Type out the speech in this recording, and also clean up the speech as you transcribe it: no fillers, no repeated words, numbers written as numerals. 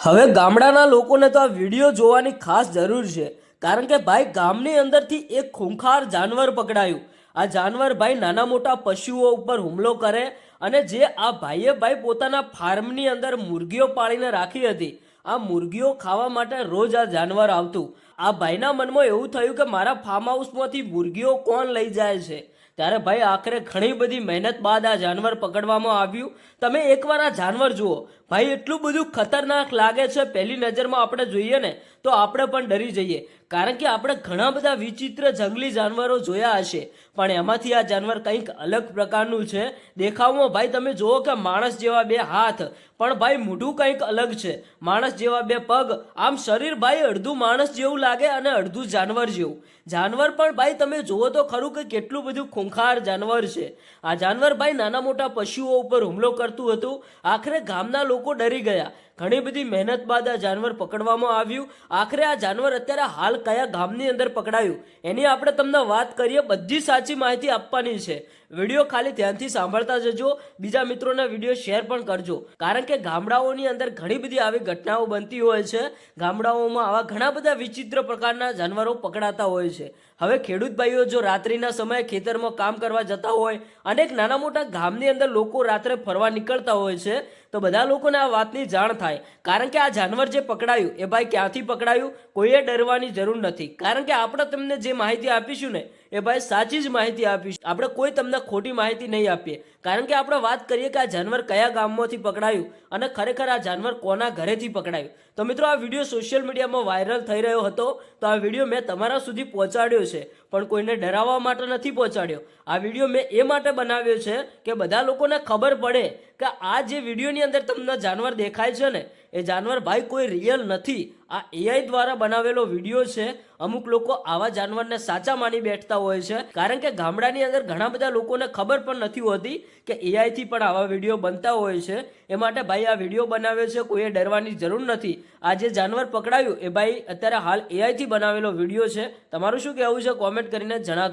હવે ગામડાના લોકોને તો આ વિડીયો જોવાની ખાસ જરૂર છે, કારણ કે ભાઈ ગામની અંદરથી એક ખૂંખાર જાનવર પકડાયું. આ જાનવર ભાઈ નાના મોટા પશુઓ ઉપર હુમલો કરે, અને જે આ ભાઈ પોતાના ફાર્મની અંદર મુરગીઓ પાળીને રાખી હતી. આ મુરગીઓ ખાવા માટે રોજ આ જાનવર આવતું. આ ભાઈના મનમાં એવું થયું કે મારા ફાર્મ હાઉસમાંથી મુરગીઓ કોણ લઈ જાય છે. ત્યારે ભાઈ આખરે ઘણી બધી મહેનત બાદ આ જાનવર પકડવામાં આવ્યું. તમે એકવાર આ જાનવર જુઓ ભાઈ, એટલું બધું ખતરનાક લાગે છે. પહેલી નજરમાં આપણે જોઈએ ને તો આપણે પણ ડરી જઈએ, કારણ કે આપણે ઘણા બધા વિચિત્ર જંગલી જાનવરો જોયા હશે, પણ એમાંથી આ જાનવર કંઈક અલગ પ્રકારનું છે. દેખાવમાં ભાઈ તમે જુઓ કે માણસ જેવા બે હાથ, પણ ભાઈ મોઢું કંઈક અલગ છે. માણસ જેવા બે પગ, આમ શરીર ભાઈ અડધું માણસ જેવું લાગે અને અડધું જાનવર જેવું. જાનવર પણ ભાઈ તમે જુઓ તો ખરું કે કેટલું બધું ખૂંખાર જાનવર છે. આ જાનવર ભાઈ નાના મોટા પશુઓ ઉપર હુમલો કરતું હતું. આખરે ગામના લોકો ડરી ગયા. ઘણી બધી મહેનત બાદ આ જાનવર પકડવામાં આવ્યું. આખરે આ જાનવર અત્યારે હાલ કયા ગામની અંદર પકડાયું એની આપણે તમને વાત કરીએ. બધી સાચી માહિતી આપવાની છે. વિડીયો ખાલી ધ્યાનથી સાંભળતા જજો. બીજા મિત્રોને વિડીયો શેર પણ કરજો, કારણ કે ગામડાઓની અંદર ઘણી બધી આવી ઘટનાઓ બનતી હોય છે. ગામડાઓમાં આવા ઘણા બધા વિચિત્ર પ્રકારના જાનવરો પકડાતા હોય છે. હવે ખેડૂત ભાઈઓ જો રાત્રિના સમયે ખેતરમાં કામ કરવા જતા હોય, અનેક નાના મોટા ગામની અંદર લોકો રાત્રે ફરવા નીકળતા હોય છે, તો બધા લોકોને આ વાતની જાણ થાય. કારણ કે આ જાનવર જે પકડાયું એ ભાઈ ક્યાંથી પકડાયું કોઈએ ડરવાની જરૂર નથી, કારણ કે આપણે તમને જે માહિતી આપીશું ને એ ભાઈ સાચી જ માહિતી આપીશું. આપણે કોઈ તમને ખોટી માહિતી નહીં આપીએ, કારણ કે આપણે વાત કરીએ કે આ જાનવર કયા ગામમાંથી પકડાયું અને ખરેખર આ જાનવર કોના ઘરેથી પકડાયું. તો મિત્રો, આ વિડીયો સોશિયલ મીડિયામાં વાયરલ થઈ રહ્યો હતો, તો આ વિડીયો મેં તમારા સુધી પહોંચાડ્યો છે, પણ કોઈને ડરાવવા માટે નથી પહોંચાડ્યો. આ વિડીયો મેં એ માટે બનાવ્યો છે કે બધા લોકોને ખબર પડે કે આ જે વિડીયોની અંદર તમને જાનવર દેખાય છે ને એ જાનવર ભાઈ કોઈ રિયલ નથી. આ એઆઈ દ્વારા બનાવેલો વિડીયો છે. અમુક લોકો આવા જાનવરને સાચા માની બેઠતા હોય છે, કારણ કે ગામડાની અંદર ઘણા બધા લોકોને ખબર પણ નથી હોતી કે એઆઈથી પણ આવા વિડીયો બનતા હોય છે. એ માટે ભાઈ આ વિડીયો બનાવ્યો છે. કોઈએ ડરવાની જરૂર નથી. આ જે જાનવર પકડાયું એ ભાઈ અત્યારે હાલ એઆઈથી બનાવેલો વિડીયો છે. તમારું શું કહેવું છે કોમેન્ટ કરીને જણાવતા